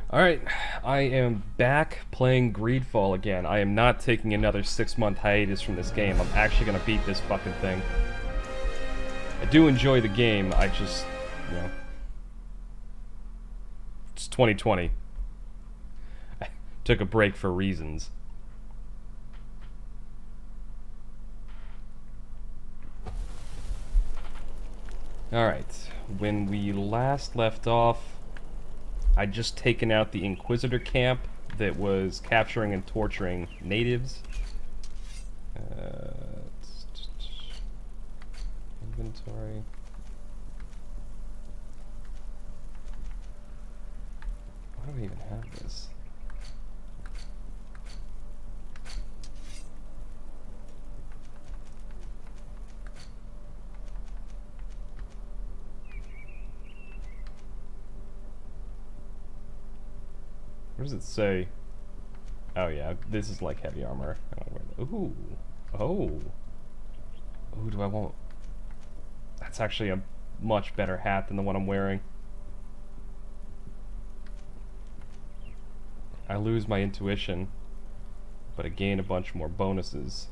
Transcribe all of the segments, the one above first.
Alright, I am back playing Greedfall again. I am not taking another 6-month hiatus from this game. I'm actually gonna beat this fucking thing. I do enjoy the game, I just, you know... It's 2020. I took a break for reasons. Alright, when we last left off, I'd just taken out the Inquisitor camp that was capturing and torturing natives. Inventory. Why do I even have this? What does it say? Oh yeah, this is like heavy armor. I don't wear that. Ooh. Oh. Ooh, do I want... That's actually a much better hat than the one I'm wearing. I lose my intuition, but I gain a bunch more bonuses.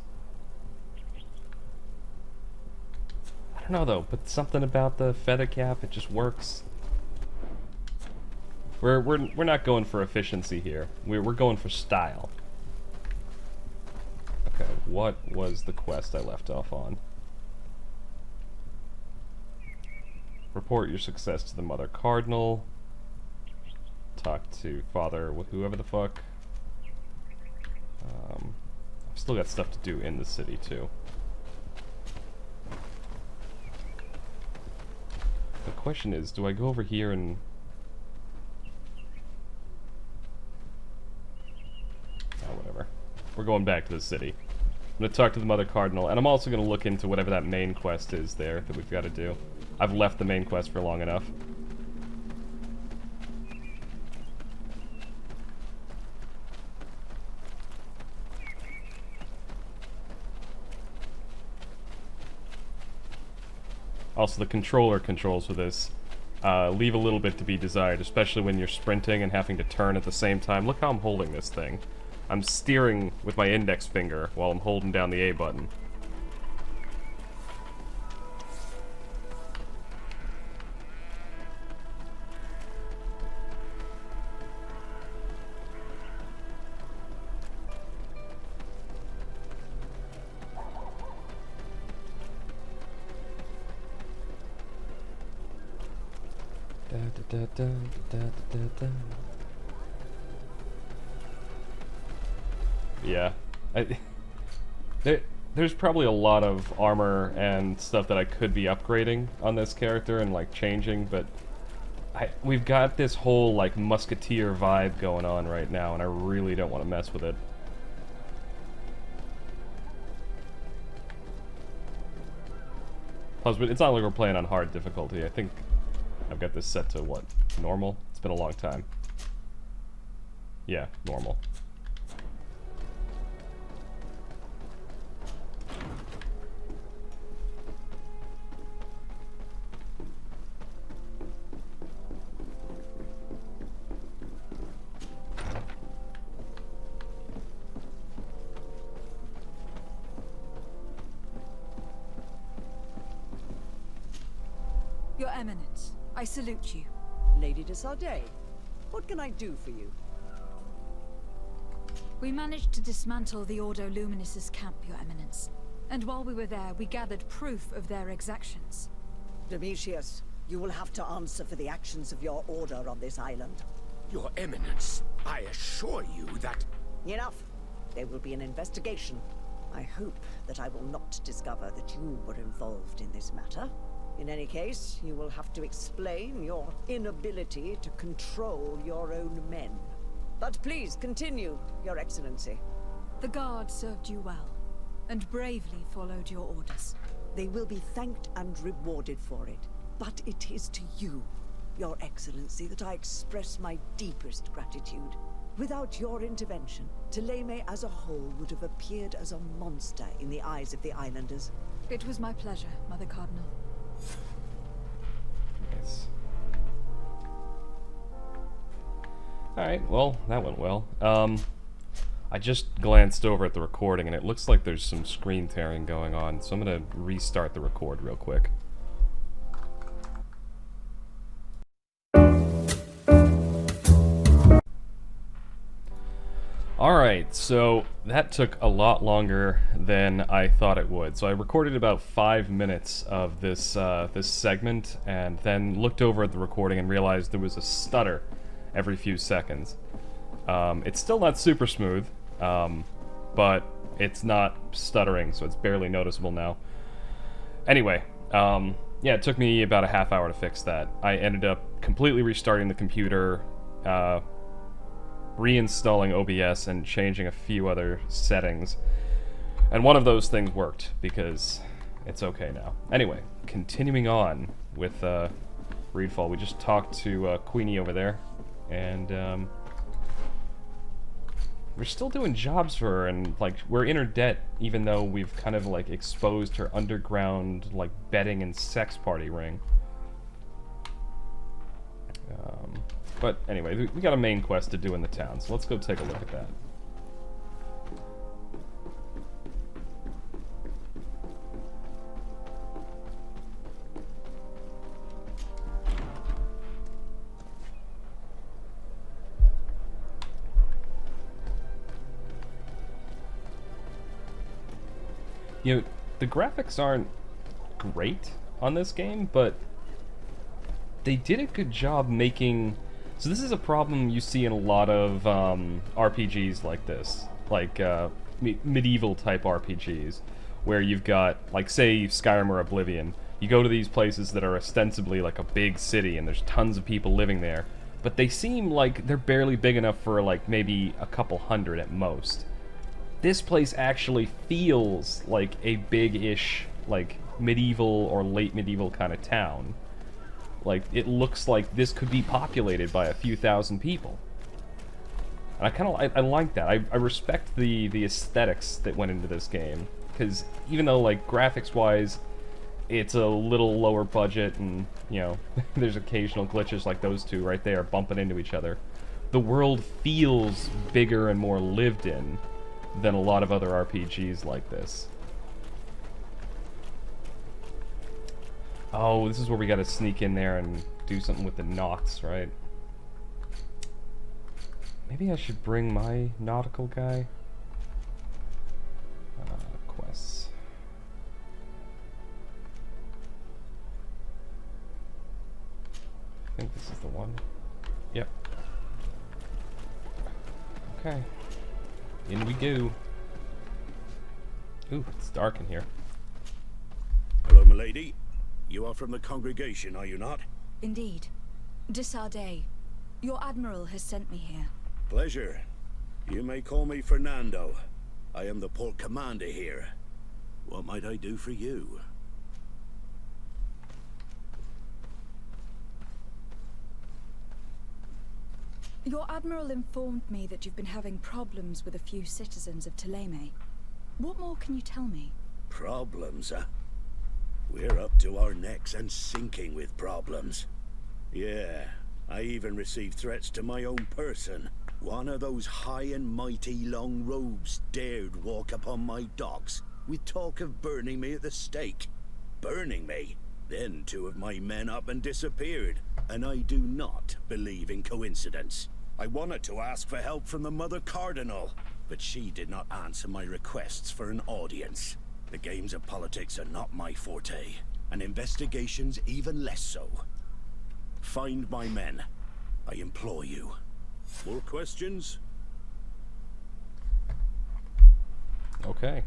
I don't know though, but something about the feather cap, it just works. We're not going for efficiency here. We're going for style. Okay, what was the quest I left off on? Report your success to the Mother Cardinal. Talk to Father whoever the fuck. I've still got stuff to do in the city too. The question is, do I go over here and... We're going back to the city. I'm going to talk to the Mother Cardinal, and I'm also going to look into whatever that main quest is there that we've got to do. I've left the main quest for long enough. Also, the controller controls for this leave a little bit to be desired, especially when you're sprinting and having to turn at the same time. Look how I'm holding this thing. I'm steering with my index finger while I'm holding down the A button. Da, da, da, da, da, da, da. Yeah, there's probably a lot of armor and stuff that I could be upgrading on this character and like changing, but we've got this whole like musketeer vibe going on right now, and I really don't want to mess with it. Plus, it's not like we're playing on hard difficulty. I think I've got this set to what, normal? It's been a long time. Yeah, normal. Your Eminence, I salute you. Lady de Sardet, what can I do for you? We managed to dismantle the Ordo Luminis's camp, Your Eminence. And while we were there, we gathered proof of their exactions. Demetrius, you will have to answer for the actions of your order on this island. Your Eminence, I assure you that... Enough. There will be an investigation. I hope that I will not discover that you were involved in this matter. In any case, you will have to explain your inability to control your own men. But please continue, Your Excellency. The Guard served you well, and bravely followed your orders. They will be thanked and rewarded for it. But it is to you, Your Excellency, that I express my deepest gratitude. Without your intervention, Teleme as a whole would have appeared as a monster in the eyes of the islanders. It was my pleasure, Mother Cardinal. Nice. Alright, well, that went well. I just glanced over at the recording and it looks like there's some screen tearing going on, so I'm gonna restart the record real quick. Alright, so that took a lot longer than I thought it would. So I recorded about 5 minutes of this this segment, and then looked over at the recording and realized there was a stutter every few seconds. It's still not super smooth, but it's not stuttering, so it's barely noticeable now. Anyway, yeah, it took me about a half hour to fix that. I ended up completely restarting the computer, reinstalling OBS and changing a few other settings. And one of those things worked, because it's okay now. Anyway, continuing on with Greedfall. We just talked to Queenie over there, and we're still doing jobs for her, and like we're in her debt, even though we've kind of like exposed her underground like betting and sex party ring. But anyway, we got a main quest to do in the town, so let's go take a look at that. You know, the graphics aren't great on this game, but they did a good job making... So this is a problem you see in a lot of RPGs like this, like medieval type RPGs, where you've got, like say Skyrim or Oblivion, you go to these places that are ostensibly like a big city and there's tons of people living there, but they seem like they're barely big enough for like maybe a couple hundred at most. This place actually feels like a big-ish, like medieval or late medieval kind of town. Like, it looks like this could be populated by a few thousand people. And I like that. I respect the aesthetics that went into this game. Because even though, like, graphics-wise, it's a little lower budget and, you know, there's occasional glitches like those two right there bumping into each other, the world feels bigger and more lived in than a lot of other RPGs like this. Oh, this is where we gotta sneak in there and do something with the knots, right? Maybe I should bring my nautical guy? Quests. I think this is the one. Yep. Okay. In we go. Ooh, it's dark in here. Hello, milady. You are from the congregation, are you not? Indeed. De Sardet, your admiral has sent me here. Pleasure. You may call me Fernando. I am the port commander here. What might I do for you? Your admiral informed me that you've been having problems with a few citizens of Thélème. What more can you tell me? Problems, huh? We're up to our necks and sinking with problems. Yeah, I even received threats to my own person. One of those high and mighty long robes dared walk upon my docks with talk of burning me at the stake. Burning me? Then two of my men up and disappeared, and I do not believe in coincidence. I wanted to ask for help from the Mother Cardinal, but she did not answer my requests for an audience. The games of politics are not my forte, and investigations even less so. Find my men, I implore you. More questions? Okay.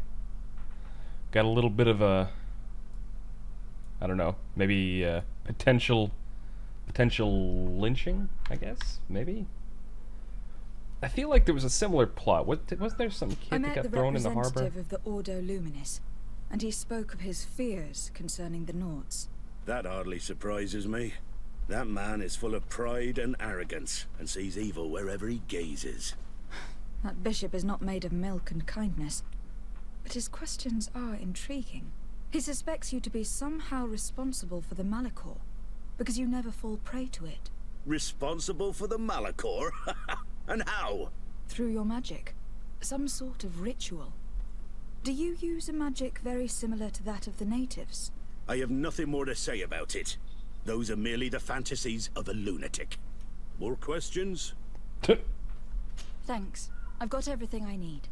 Got a little bit of a... I don't know, maybe potential lynching, I guess? Maybe? I feel like there was a similar plot. Was there some kid that got thrown in the harbor? I met the representative of the Ordo Luminis, and he spoke of his fears concerning the Nauts. That hardly surprises me. That man is full of pride and arrogance, and sees evil wherever he gazes. That bishop is not made of milk and kindness, but his questions are intriguing. He suspects you to be somehow responsible for the Malachor, because you never fall prey to it. Responsible for the Malachor? And how? Through your magic. Some sort of ritual. Do you use a magic very similar to that of the natives? I have nothing more to say about it. Those are merely the fantasies of a lunatic. More questions? Thanks. I've got everything I need.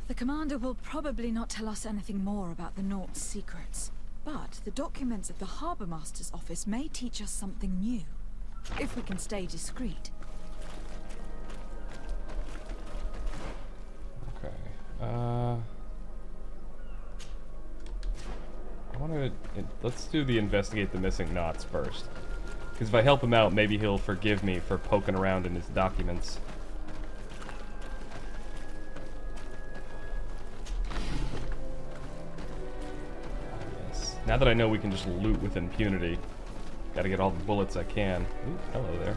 The commander will probably not tell us anything more about the Naught's secrets. But the documents at the Harbour Master's office may teach us something new. If we can stay discreet. Okay. I want to... Let's do the investigate the missing knots first. Because if I help him out, maybe he'll forgive me for poking around in his documents. Yes. Now that I know we can just loot with impunity, gotta get all the bullets I can. Ooh, hello there.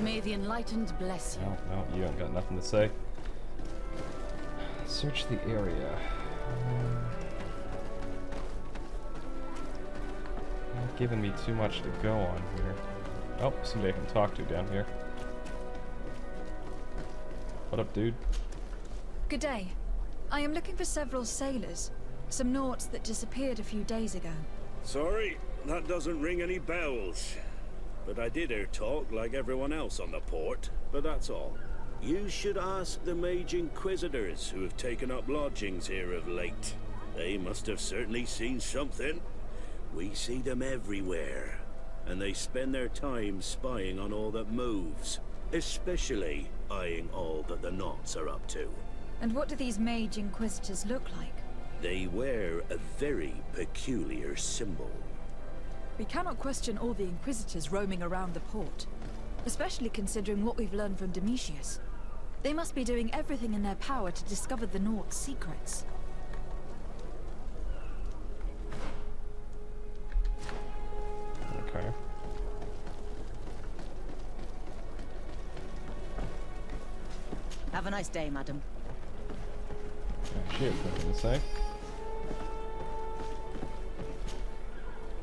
May the Enlightened bless you. No, you don't got nothing to say. Search the area. Not giving me too much to go on here. Oh, somebody I can talk to down here. What up, dude? Good day. I am looking for several sailors. Some Naughts that disappeared a few days ago. Sorry, that doesn't ring any bells. But I did hear talk like everyone else on the port, but that's all. You should ask the Mage Inquisitors who have taken up lodgings here of late. They must have certainly seen something. We see them everywhere, and they spend their time spying on all that moves, especially eyeing all that the Naughts are up to. And what do these Mage Inquisitors look like? They wear a very peculiar symbol. We cannot question all the Inquisitors roaming around the port. Especially considering what we've learned from Domitius. They must be doing everything in their power to discover the Naught's secrets. Okay. Have a nice day, madam. She has nothing to say.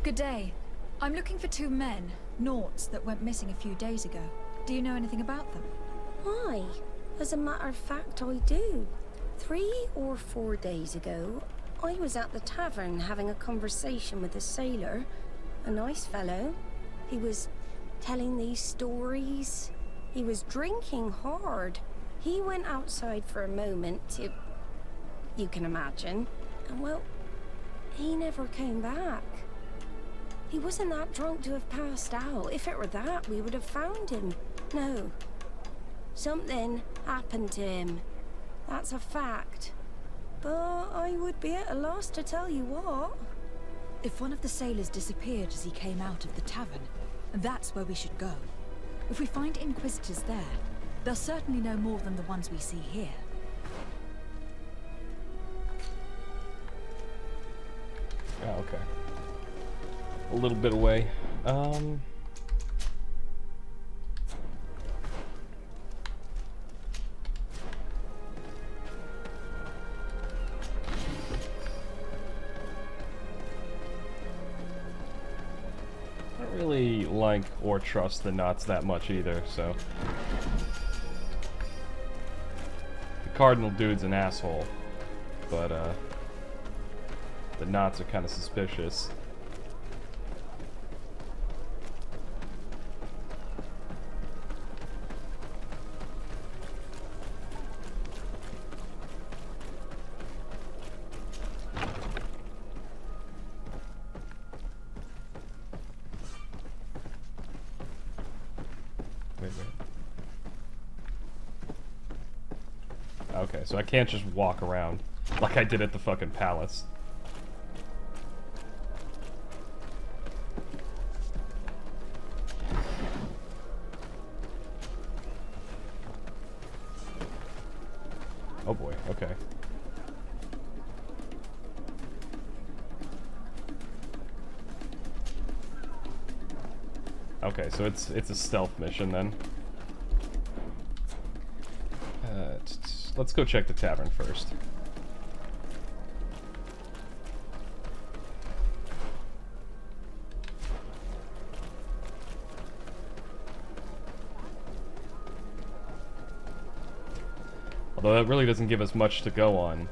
Good day. I'm looking for two men, Naughts, that went missing a few days ago. Do you know anything about them? Why? As a matter of fact, I do. 3 or 4 days ago, I was at the tavern having a conversation with a sailor. A nice fellow. He was telling these stories. He was drinking hard. He went outside for a moment to... you can imagine. And well, he never came back. He wasn't that drunk to have passed out. If it were that, we would have found him. No. Something happened to him. That's a fact. But I would be at a loss to tell you what. If one of the sailors disappeared as he came out of the tavern, that's where we should go. If we find Inquisitors there, they'll certainly know more than the ones we see here. Oh, okay. A little bit away. I don't really like or trust the Naughts that much either, so... The Cardinal dude's an asshole, but, the Naughts are kind of suspicious. Okay, so I can't just walk around like I did at the fucking palace. Oh boy, okay. Okay, so it's a stealth mission then. Let's go check the tavern first. Although that really doesn't give us much to go on.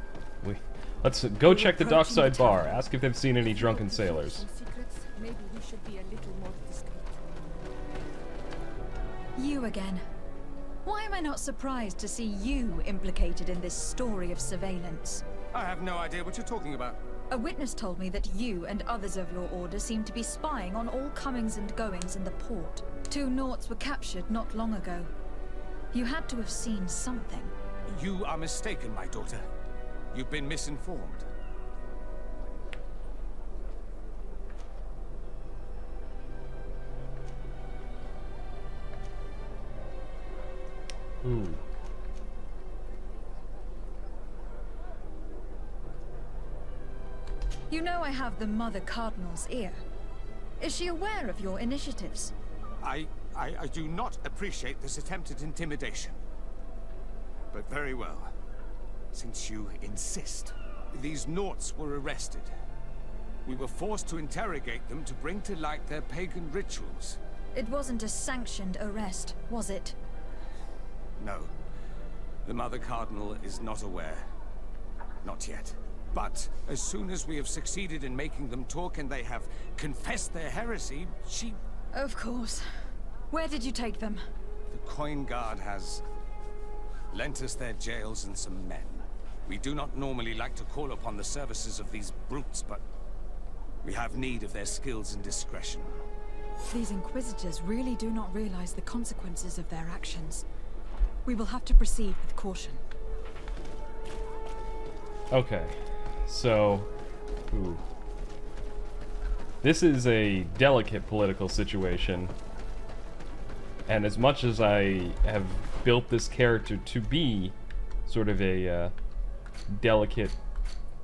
Let's go check the dockside bar. Ask if they've seen any drunken sailors. Maybe we should be a little more discreet. You again. Why am I not surprised to see you implicated in this story of surveillance? I have no idea what you're talking about. A witness told me that you and others of your order seem to be spying on all comings and goings in the port. 2 Nauts were captured not long ago. You had to have seen something. You are mistaken, my daughter. You've been misinformed. Ooh. You know I have the Mother Cardinal's ear. Is she aware of your initiatives? I do not appreciate this attempted intimidation. But very well. Since you insist. These Nauts were arrested. We were forced to interrogate them to bring to light their pagan rituals. It wasn't a sanctioned arrest, was it? No. The Mother Cardinal is not aware. Not yet. But as soon as we have succeeded in making them talk and they have confessed their heresy, she... Of course. Where did you take them? The Coin Guard has lent us their jails and some men. We do not normally like to call upon the services of these brutes, but we have need of their skills and discretion. These Inquisitors really do not realize the consequences of their actions. We will have to proceed with caution. Okay, so... Ooh. This is a delicate political situation. And as much as I have built this character to be sort of a delicate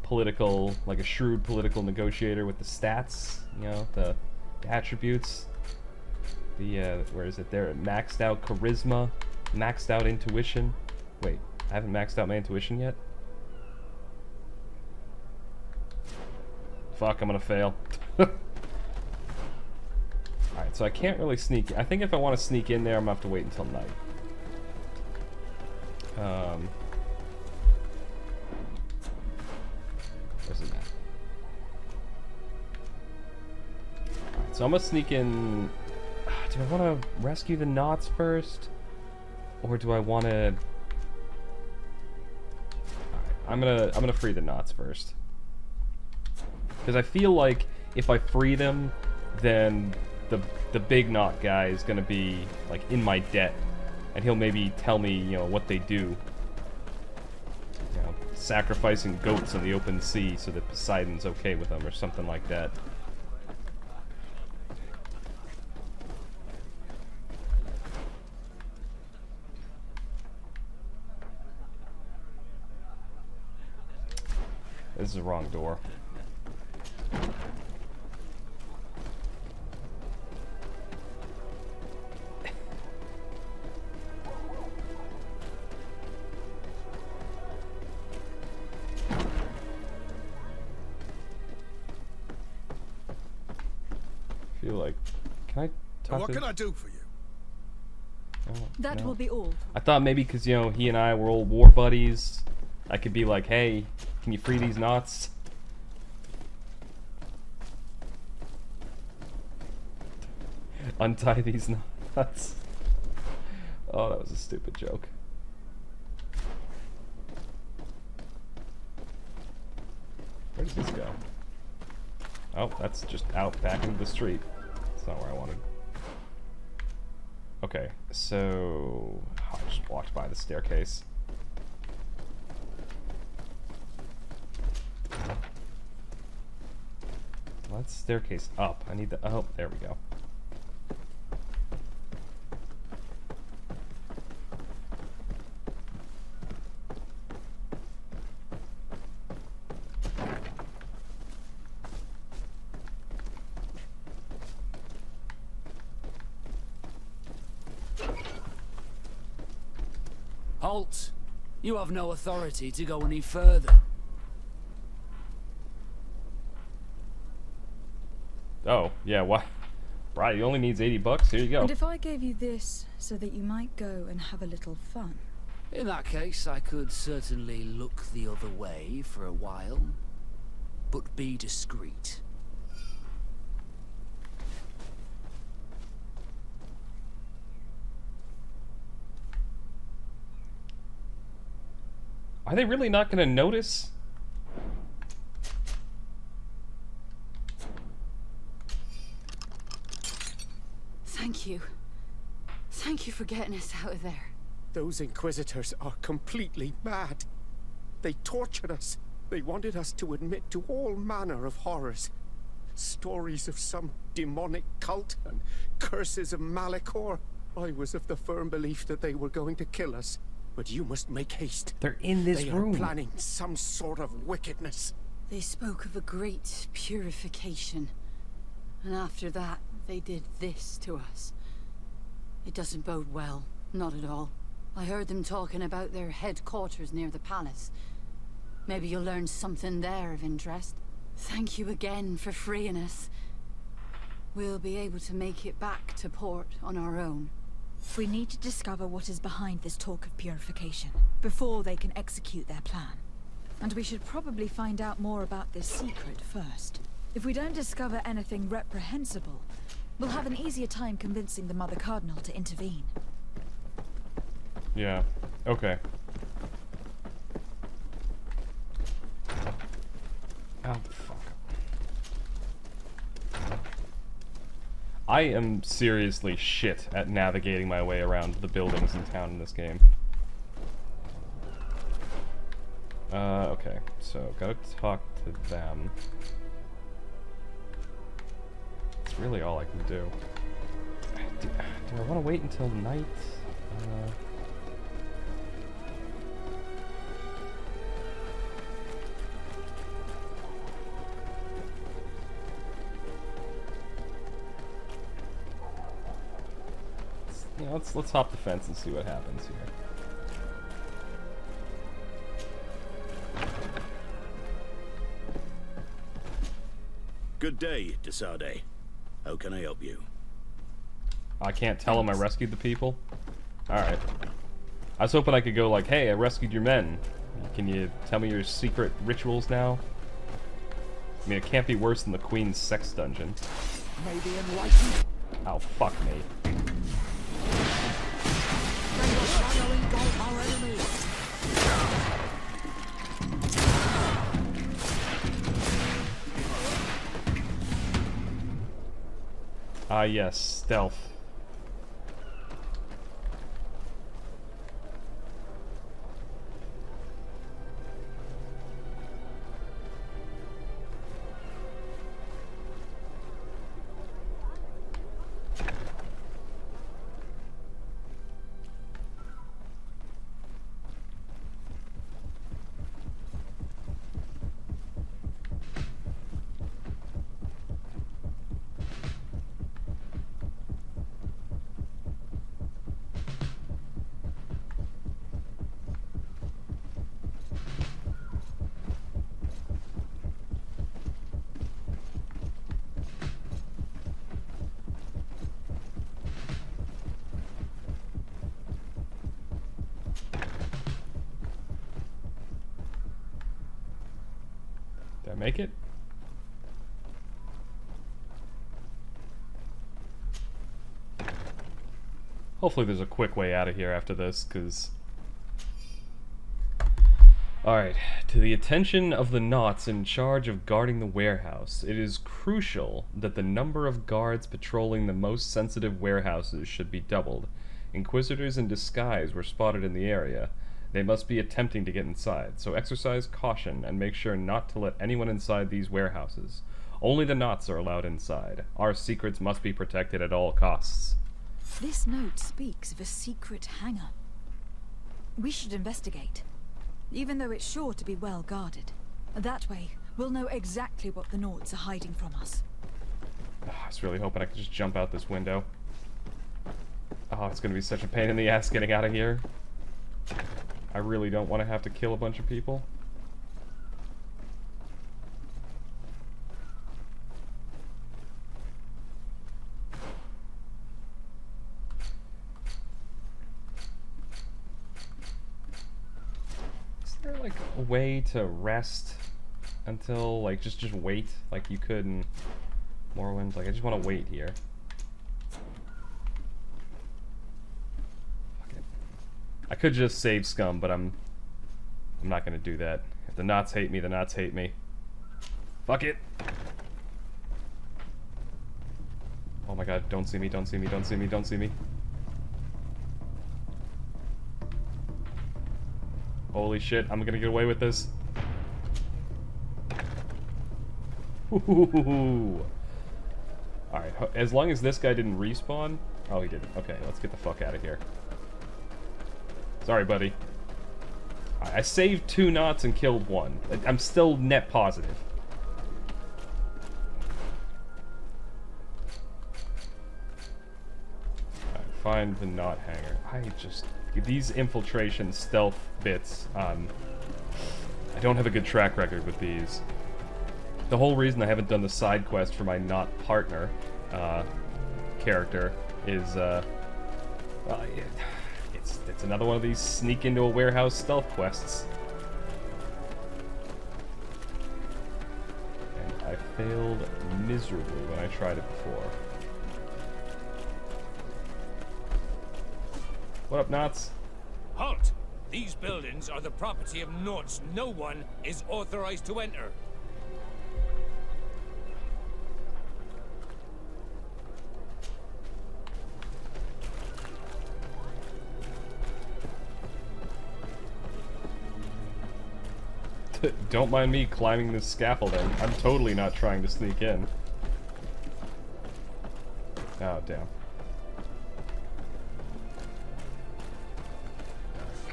political, like a shrewd political negotiator with the stats, you know, the attributes, the, where is it there? Maxed out charisma, maxed out intuition. Wait, I haven't maxed out my intuition yet? Fuck, I'm gonna fail. Alright, so I can't really sneak. I think if I want to sneak in there, I'm gonna have to wait until night. Where's the map? Alright, so I'm gonna sneak in. Do I want to rescue the Nauts first? Or do I want to... Alright, I'm gonna free the Nauts first. Because I feel like if I free them, then the big Naut guy is gonna be like in my debt, and he'll maybe tell me, you know, what they do. You know, sacrificing goats on the open sea so that Poseidon's okay with them, or something like that. This is the wrong door. Feel like, can I talk What to... can I do for you? Oh, That no. will be all. I thought maybe because, you know, he and I were old war buddies, I could be like, hey, can you free these Nauts? Untie these Nauts. Oh, that was a stupid joke. Where does this go? Oh, that's just out back into the street. That's not where I wanted. Okay, so... Oh, I just walked by the staircase. Well, that's staircase up. I need the... Oh, there we go. Halt! You have no authority to go any further. Oh, yeah, why? Right, he only needs $80. Here you go. And if I gave you this so that you might go and have a little fun? In that case, I could certainly look the other way for a while, but be discreet. Are they really not going to notice? Thank you. Thank you for getting us out of there. Those Inquisitors are completely mad. They tortured us. They wanted us to admit to all manner of horrors. Stories of some demonic cult and curses of Malachor. I was of the firm belief that they were going to kill us. But you must make haste. They're in this room. They are planning some sort of wickedness. They spoke of a great purification. And after that, they did this to us. It doesn't bode well. Not at all. I heard them talking about their headquarters near the palace. Maybe you'll learn something there of interest. Thank you again for freeing us. We'll be able to make it back to port on our own. We need to discover what is behind this talk of purification, before they can execute their plan. And we should probably find out more about this secret first. If we don't discover anything reprehensible, we'll have an easier time convincing the Mother Cardinal to intervene. Yeah, okay. Oh, fuck. I am seriously shit at navigating my way around the buildings in town in this game. Okay, so gotta talk to them. That's really all I can do. Do I want to wait until night? Yeah, let's hop the fence and see what happens here. Good day, Desade. How can I help you? I can't tell him I rescued the people? Alright. I was hoping I could go like, hey, I rescued your men. Can you tell me your secret rituals now? I mean, it can't be worse than the Queen's sex dungeon. Maybe enlightened. Oh, fuck me. Ah, yes, stealth. Did I make it? Hopefully there's a quick way out of here after this, because... Alright, to the attention of the Naughts in charge of guarding the warehouse, it is crucial that the number of guards patrolling the most sensitive warehouses should be doubled. Inquisitors in disguise were spotted in the area. They must be attempting to get inside, so exercise caution and make sure not to let anyone inside these warehouses. Only the Naughts are allowed inside. Our secrets must be protected at all costs. This note speaks of a secret hangar. We should investigate, even though it's sure to be well guarded. That way, we'll know exactly what the Naughts are hiding from us. Oh, I was really hoping I could just jump out this window. Oh, it's gonna be such a pain in the ass getting out of here. I really don't want to have to kill a bunch of people. like a way to rest until like just wait like you could in Morrowind? Like I just want to wait here. Fuck it. I could just save scum, but I'm not gonna do that. If the knots hate me, the knots hate me. Fuck it. Oh my god, don't see me, don't see me, don't see me, don't see me. Holy shit, I'm gonna get away with this. Alright, as long as this guy didn't respawn... Oh, he didn't. Okay, let's get the fuck out of here. Sorry, buddy. I saved 2 knots and killed 1. I'm still net positive. Alright, find the knot hanger. These infiltration stealth bits, I don't have a good track record with these. The whole reason I haven't done the side quest for my not partner character is, it's another one of these sneak into a warehouse stealth quests. And I failed miserably when I tried it before. What up, Knots? Halt! These buildings are the property of Norts no one is authorized to enter. Don't mind me climbing this scaffolding. I'm totally not trying to sneak in. Oh, damn.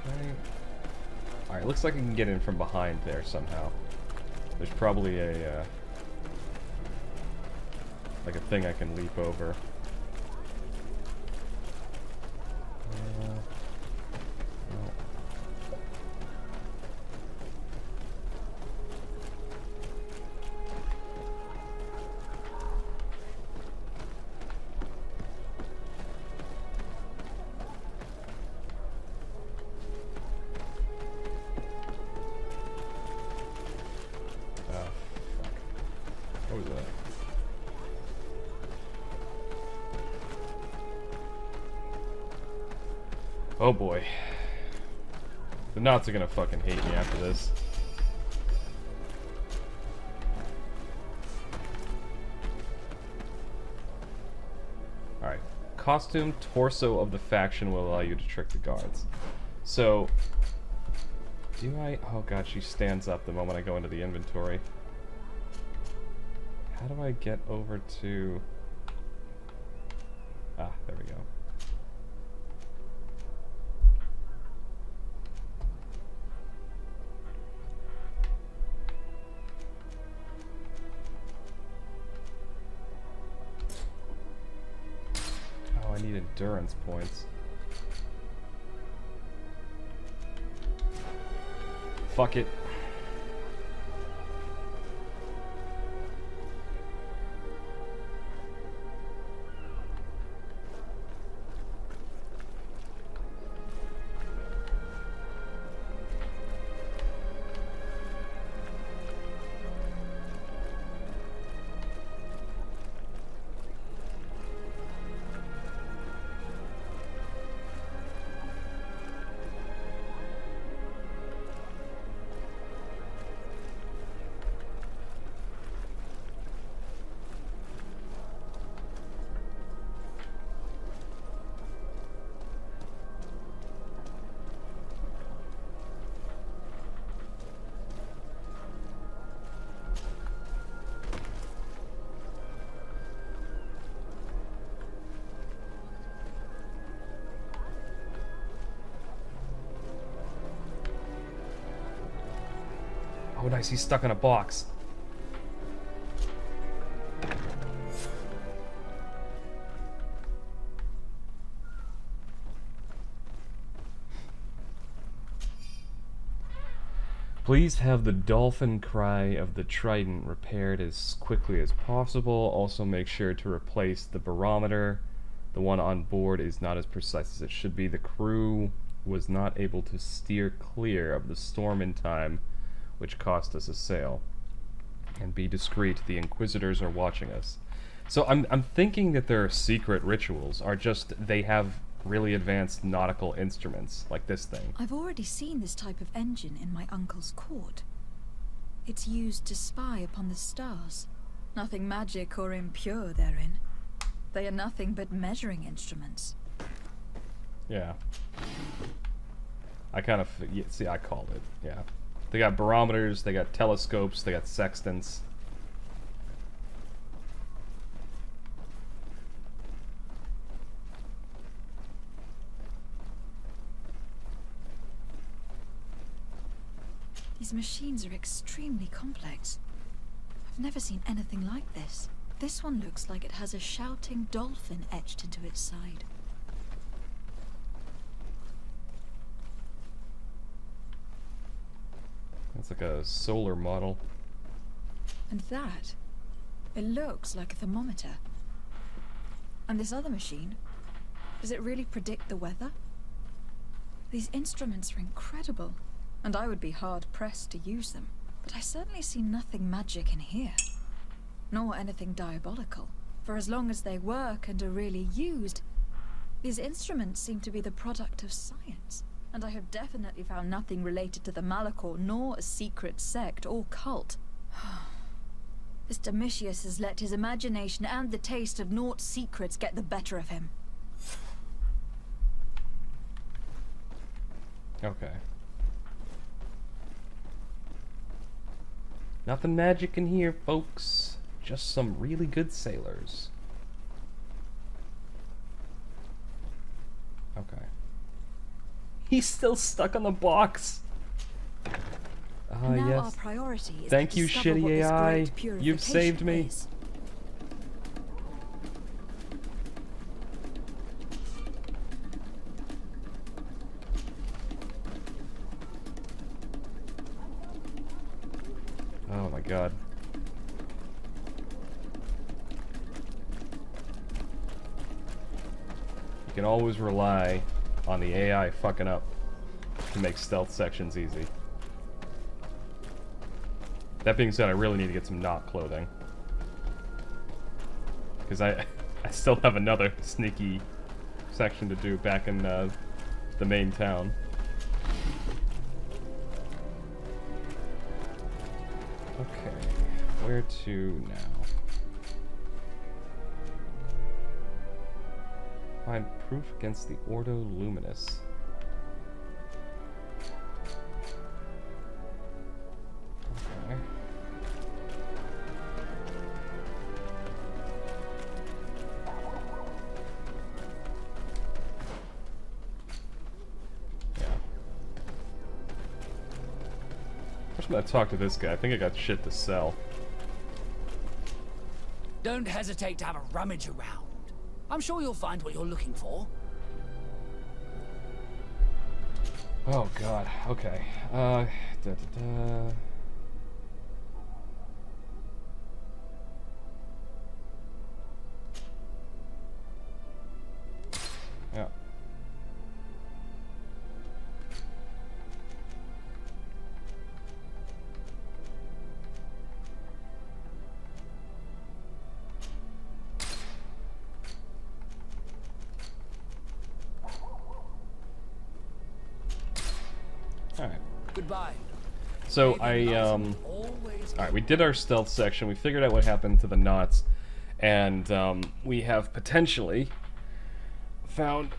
Okay. Alright, looks like I can get in from behind there somehow. There's probably a, like a thing I can leap over. Oh boy. The knots are gonna fucking hate me after this. Alright. Costume torso of the faction will allow you to trick the guards. So, do I... Oh god, she stands up the moment I go into the inventory. How do I get over to... Ah, there we go. I need endurance points. Fuck it. Oh nice, he's stuck in a box. Please have the dolphin cry of the trident repaired as quickly as possible. Also make sure to replace the barometer. The one on board is not as precise as it should be. The crew was not able to steer clear of the storm in time, which cost us a sail. And be discreet, the Inquisitors are watching us. So I'm thinking that their secret rituals are just, they have really advanced nautical instruments, like this thing. I've already seen this type of engine in my uncle's court. It's used to spy upon the stars. Nothing magic or impure therein. They are nothing but measuring instruments. Yeah. I kind of, see, I called it, yeah. They got barometers, they got telescopes, they got sextants. These machines are extremely complex. I've never seen anything like this. This one looks like it has a shouting dolphin etched into its side. It's like a solar model. And that, it looks like a thermometer. And this other machine, does it really predict the weather? These instruments are incredible, and I would be hard-pressed to use them. But I certainly see nothing magic in here. Nor anything diabolical. For as long as they work and are really used, these instruments seem to be the product of science. And I have definitely found nothing related to the Malachor, nor a secret sect or cult. This Domitius has let his imagination and the taste of Naught's secrets get the better of him. Okay. Nothing magic in here, folks. Just some really good sailors. Okay. He's still stuck on the box. Now yes. our priority is Thank to you, discover shitty what this AI. great You've saved me. purification is. Oh my god. You can always rely on the AI fucking up to make stealth sections easy. That being said, I really need to get some knot clothing. Because I still have another sneaky section to do back in the main town. Okay, where to now? Find proof against the Ordo Luminous. Okay. Yeah. First I'm gonna talk to this guy. I think I got shit to sell. Don't hesitate to have a rummage around. I'm sure you'll find what you're looking for. Oh god, okay. Da, da, da. Yeah. Alright. Goodbye. So alright, we did our stealth section, we figured out what happened to the knots, and we have potentially found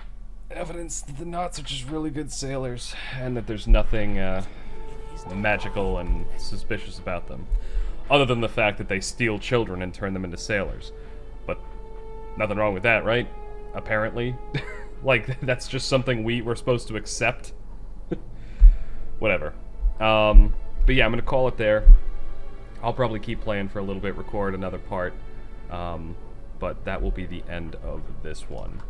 evidence that the knots are just really good sailors, and that there's nothing magical and suspicious about them. Other than the fact that they steal children and turn them into sailors. But nothing wrong with that, right? Apparently. Like, that's just something we're supposed to accept. Whatever. But yeah, I'm gonna call it there. I'll probably keep playing for a little bit, record another part. But that will be the end of this one.